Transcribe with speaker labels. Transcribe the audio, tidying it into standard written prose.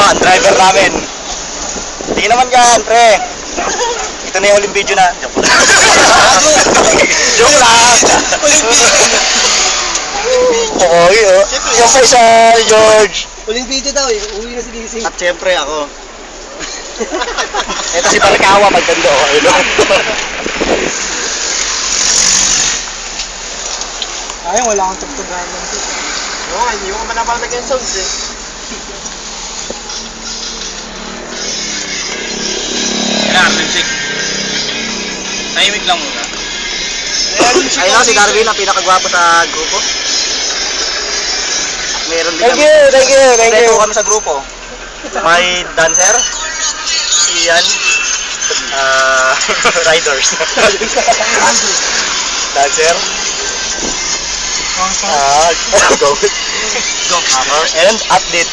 Speaker 1: ang driver namin. Hindi naman yan, pre. Ito na yung huling video na. Joke lang. Joke lang.
Speaker 2: Huling video.
Speaker 1: Oo, yun. Yung pa sa George.
Speaker 2: Huling video daw eh. Uwi na si Gising.
Speaker 1: At syempre ako. Ito si Barkawa, magkando. Ayun.
Speaker 2: Ayun, wala akong tugtugan lang.
Speaker 3: Oo, hindi mo manapalagay yung sounds eh.
Speaker 4: Kailangan music. Tahimik lang muna.
Speaker 1: Ayun ako si Darwin, ang pinakagwapo sa grupo. Meron din
Speaker 2: Thank you.
Speaker 1: Kompleto kami sa grupo. May dancer, si Ian, riders. Dancer, go. And athlete.